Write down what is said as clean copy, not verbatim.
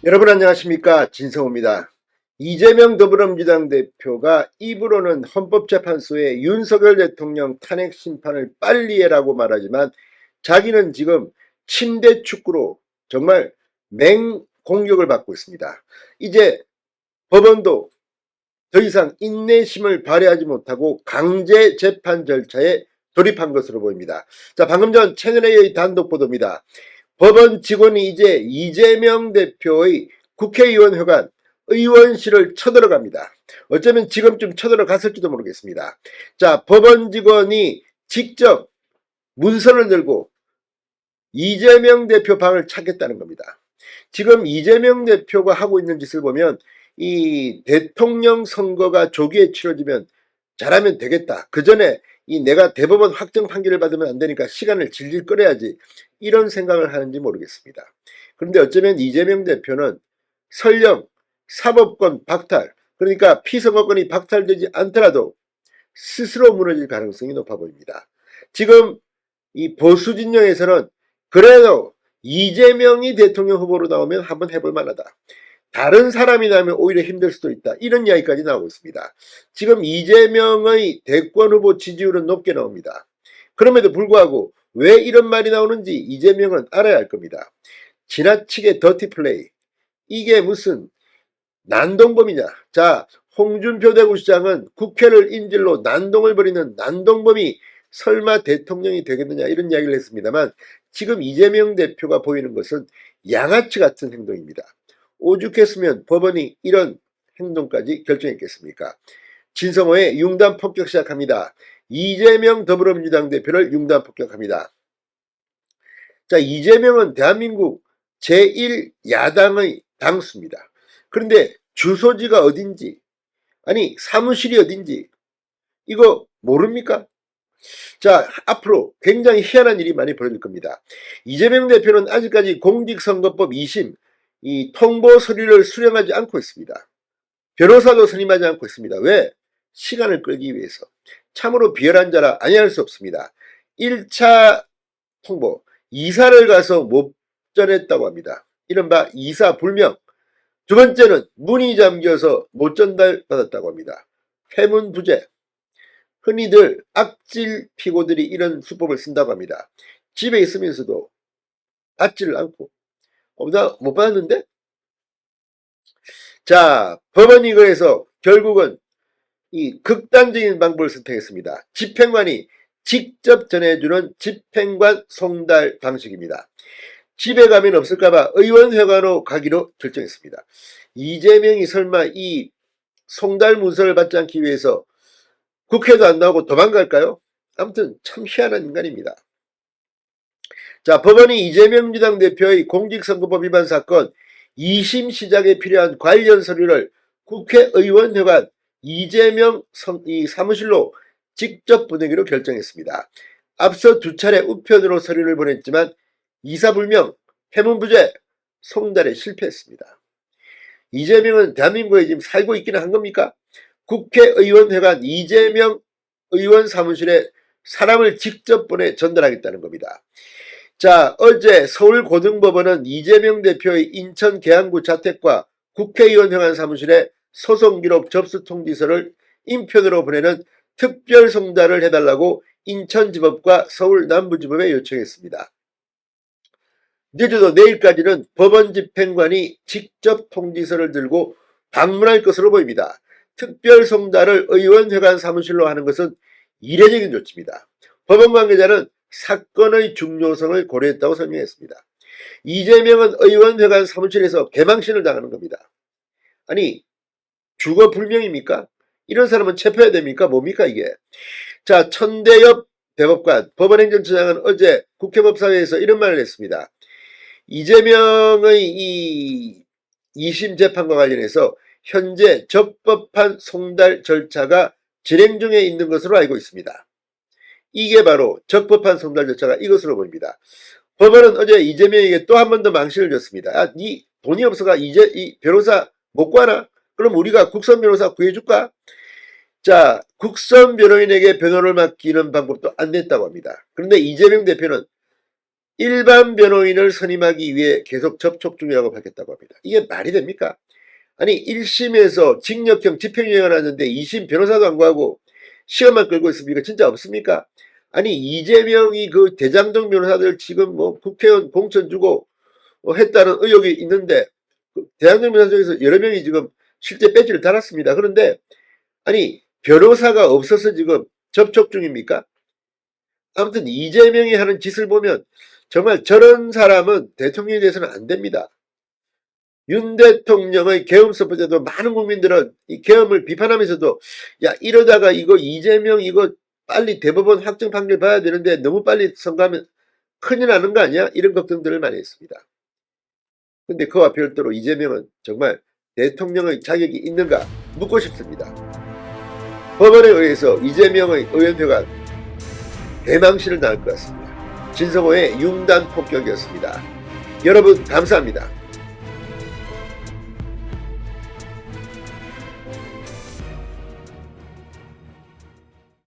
여러분 안녕하십니까, 진성호입니다. 이재명 더불어민주당 대표가 입으로는 헌법재판소에 윤석열 대통령 탄핵 심판을 빨리 해라고 말하지만 자기는 지금 침대 축구로 정말 맹공격을 받고 있습니다. 이제 법원도 더 이상 인내심을 발휘하지 못하고 강제 재판 절차에 돌입한 것으로 보입니다. 자, 방금 전 채널A의 단독 보도입니다. 법원 직원이 이제 이재명 대표의 국회의원회관 의원실을 쳐들어갑니다. 어쩌면 지금쯤 쳐들어갔을지도 모르겠습니다. 자, 법원 직원이 직접 문서를 들고 이재명 대표 방을 찾겠다는 겁니다. 지금 이재명 대표가 하고 있는 짓을 보면 이 대통령 선거가 조기에 치러지면 잘하면 되겠다. 그 전에 이 내가 대법원 확정 판결을 받으면 안 되니까 시간을 질질 끌어야지. 이런 생각을 하는지 모르겠습니다. 그런데 어쩌면 이재명 대표는 설령 사법권 박탈, 그러니까 피선거권이 박탈되지 않더라도 스스로 무너질 가능성이 높아 보입니다. 지금 이 보수 진영에서는 그래도 이재명이 대통령 후보로 나오면 한번 해볼 만하다. 다른 사람이 나면 오히려 힘들 수도 있다. 이런 이야기까지 나오고 있습니다. 지금 이재명의 대권 후보 지지율은 높게 나옵니다. 그럼에도 불구하고 왜 이런 말이 나오는지 이재명은 알아야 할 겁니다. 지나치게 더티 플레이. 이게 무슨 난동범이냐. 자, 홍준표 대구시장은 국회를 인질로 난동을 벌이는 난동범이 설마 대통령이 되겠느냐 이런 이야기를 했습니다만 지금 이재명 대표가 보이는 것은 양아치 같은 행동입니다. 오죽했으면 법원이 이런 행동까지 결정했겠습니까? 진성호의 융단 폭격 시작합니다. 이재명 더불어민주당 대표를 융단 폭격합니다. 자, 이재명은 대한민국 제1야당의 당수입니다. 그런데 주소지가 어딘지, 아니 사무실이 어딘지 이거 모릅니까? 자, 앞으로 굉장히 희한한 일이 많이 벌어질 겁니다. 이재명 대표는 아직까지 공직선거법 2심 이 통보 서류를 수령하지 않고 있습니다. 변호사도 선임하지 않고 있습니다. 왜? 시간을 끌기 위해서. 참으로 비열한 자라 아니할 수 없습니다. 1차 통보, 이사를 가서 못 전했다고 합니다. 이른바 이사불명. 두 번째는 문이 잠겨서 못 전달받았다고 합니다. 회문부재. 흔히들 악질 피고들이 이런 수법을 쓴다고 합니다. 집에 있으면서도 받지를 않고 나 못 받았는데? 자, 법원이 그래서 결국은 이 극단적인 방법을 선택했습니다. 집행관이 직접 전해주는 집행관 송달 방식입니다. 집에 가면 없을까봐 의원회관으로 가기로 결정했습니다. 이재명이 설마 이 송달 문서를 받지 않기 위해서 국회도 안 나오고 도망갈까요? 아무튼 참 희한한 인간입니다. 자, 법원이 이재명 민주당 대표의 공직선거법 위반 사건 2심 시작에 필요한 관련 서류를 국회의원회관 이재명 사무실로 직접 보내기로 결정했습니다. 앞서 두 차례 우편으로 서류를 보냈지만 이사불명, 해문부재, 송달에 실패했습니다. 이재명은 대한민국에 지금 살고 있기는 한 겁니까? 국회의원회관 이재명 의원 사무실에 사람을 직접 보내 전달하겠다는 겁니다. 자, 어제 서울고등법원은 이재명 대표의 인천 계양구 자택과 국회의원회관 사무실에 소송기록 접수통지서를 인편으로 보내는 특별 송달을 해달라고 인천지법과 서울남부지법에 요청했습니다. 늦어도 내일까지는 법원 집행관이 직접 통지서를 들고 방문할 것으로 보입니다. 특별 송달을 의원회관 사무실로 하는 것은 이례적인 조치입니다. 법원 관계자는 사건의 중요성을 고려했다고 설명했습니다. 이재명은 의원회관 사무실에서 개망신을 당하는 겁니다. 아니, 주거 불명입니까? 이런 사람은 체포해야 됩니까? 뭡니까 이게? 자, 천대엽 대법관, 법원행정처장은 어제 국회법사위에서 이런 말을 했습니다. 이재명의 이 2심 재판과 관련해서 현재 적법한 송달 절차가 진행 중에 있는 것으로 알고 있습니다. 이게 바로 적법한 송달 절차가 이것으로 보입니다. 법원은 어제 이재명에게 또 한 번 더 망신을 줬습니다. 아, 네 돈이 없어가 이제 이 변호사 못 구하나? 그럼 우리가 국선 변호사 구해줄까? 자, 국선 변호인에게 변호를 맡기는 방법도 안 냈다고 합니다. 그런데 이재명 대표는 일반 변호인을 선임하기 위해 계속 접촉 중이라고 밝혔다고 합니다. 이게 말이 됩니까? 아니 1심에서 징역형 집행유예가 났는데 2심 변호사도 안 구하고 시간만 끌고 있습니까? 진짜 없습니까? 아니 이재명이 그 대장동 변호사들 지금 뭐 국회의원 공천 주고 했다는 의혹이 있는데 대장동 변호사 중에서 여러 명이 지금 실제 배지를 달았습니다. 그런데 아니 변호사가 없어서 지금 접촉 중입니까? 아무튼 이재명이 하는 짓을 보면 정말 저런 사람은 대통령이 돼서는 안 됩니다. 윤 대통령의 계엄 선포 때도 많은 국민들은 이 계엄을 비판하면서도 야 이러다가 이거 이재명 이거 빨리 대법원 확정 판결 봐야 되는데 너무 빨리 선고하면 큰일 나는 거 아니야? 이런 걱정들을 많이 했습니다. 근데 그와 별도로 이재명은 정말 대통령의 자격이 있는가 묻고 싶습니다. 법원에 의해서 이재명의 의원표가 대망신을 당할 것 같습니다. 진성호의 융단 폭격이었습니다. 여러분 감사합니다.